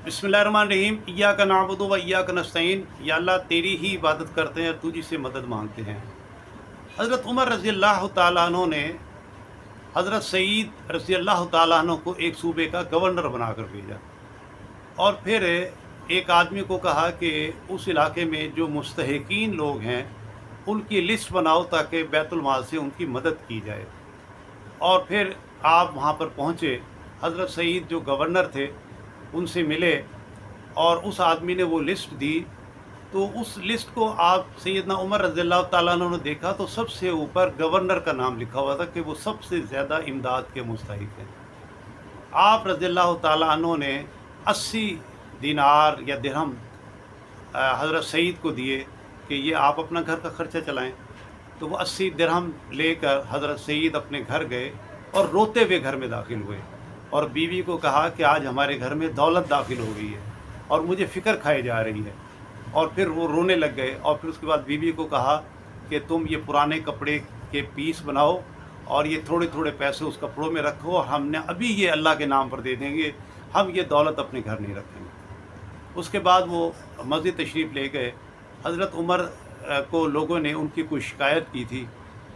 बिस्मिल्लाहिर्रहमानिर्रहीम। इय्याका नअबुदु व इय्याका नस्तईन। या अल्लाह तेरी ही इबादत करते हैं, तुझी से मदद मांगते हैं। हज़रत उमर रज़ी अल्लाह तआला अन्हु ने हज़रत सईद रज़ी अल्लाह तआला अन्हु को एक सूबे का गवर्नर बनाकर भेजा और फिर एक आदमी को कहा कि उस इलाके में जो मुस्तहिकीन लोग हैं उनकी लिस्ट बनाओ ताकि बैतुल माल से उनकी मदद की जाए। और फिर आप वहाँ पर पहुँचे, हज़रत सईद जो गवर्नर थे उनसे मिले और उस आदमी ने वो लिस्ट दी। तो उस लिस्ट को आप सैयदना उमर रज़ियल्लाहु ताला अन्हु ने देखा तो सबसे ऊपर गवर्नर का नाम लिखा हुआ था कि वो सबसे ज़्यादा इमदाद के मुस्तहिक हैं। आप रज़ियल्लाहु ताला अन्हु ने 80 दिनार या दिरहम हज़रत सईद को दिए कि ये आप अपना घर का ख़र्चा चलाएं। तो वो 80 दिरहम लेकर हज़रत सईद अपने घर गए और रोते हुए घर में दाखिल हुए और बीवी को कहा कि आज हमारे घर में दौलत दाखिल हो गई है और मुझे फ़िक्र खाई जा रही है। और फिर वो रोने लग गए और फिर उसके बाद बीवी को कहा कि तुम ये पुराने कपड़े के पीस बनाओ और ये थोड़े थोड़े पैसे उस कपड़ों में रखो और हमने अभी ये अल्लाह के नाम पर दे देंगे, हम ये दौलत अपने घर नहीं रखेंगे। उसके बाद वो मस्जिद तशरीफ़ ले गए। हज़रत उमर को लोगों ने उनकी कोई शिकायत की थी।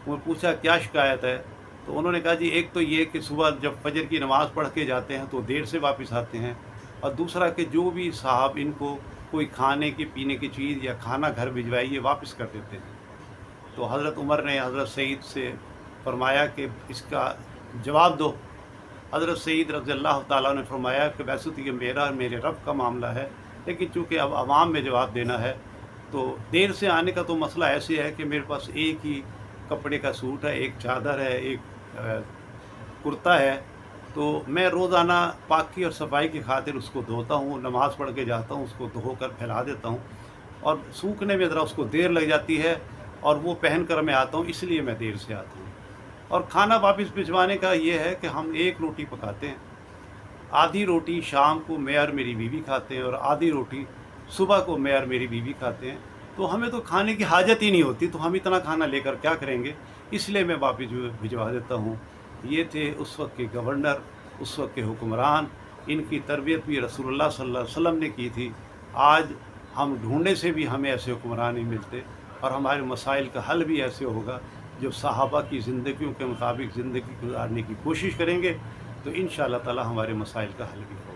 वो पूछा क्या शिकायत है? तो उन्होंने कहा जी एक तो ये कि सुबह जब फजर की नमाज़ पढ़ के जाते हैं तो देर से वापस आते हैं, और दूसरा कि जो भी साहब इनको कोई खाने की पीने की चीज़ या खाना घर भिजवाइए वापस कर देते हैं। तो हज़रत उमर ने हज़रत सईद से फरमाया कि इसका जवाब दो। हज़रत सईद रज़ियल्लाहु ताला ने फरमाया कि वैसे तो ये मेरा और मेरे रब का मामला है, लेकिन चूँकि अब आवाम में जवाब देना है तो देर से आने का तो मसला ऐसे है कि मेरे पास एक ही कपड़े का सूट है, एक चादर है, एक कुर्ता है। तो मैं रोज़ाना पाकी और सफाई की खातिर उसको धोता हूँ, नमाज़ पढ़ के जाता हूँ, उसको धोकर फैला देता हूँ और सूखने में ज़रा उसको देर लग जाती है और वो पहन कर मैं आता हूँ, इसलिए मैं देर से आता हूँ। और खाना वापस भिजवाने का ये है कि हम एक रोटी पकाते हैं, आधी रोटी शाम को मैं और मेरी बीवी खाते हैं और आधी रोटी सुबह को मैं और मेरी बीवी खाते हैं। तो हमें तो खाने की हाजत ही नहीं होती, तो हम इतना खाना लेकर क्या करेंगे, इसलिए मैं वापस भिजवा देता हूँ। ये थे उस वक्त के गवर्नर, उस वक्त के हुक्मरान। इनकी तरबियत भी रसूलुल्लाह सल्लल्लाहु अलैहि वसल्लम ने की थी। आज हम ढूंढने से भी हमें ऐसे हुक्मरान नहीं मिलते और हमारे मसाइल का हल भी ऐसे होगा जो सहाबा की ज़िंदगियों के मुताबिक ज़िंदगी गुजारने की कोशिश करेंगे तो इंशाअल्लाह ताला हमारे मसाइल का हल भी होगा।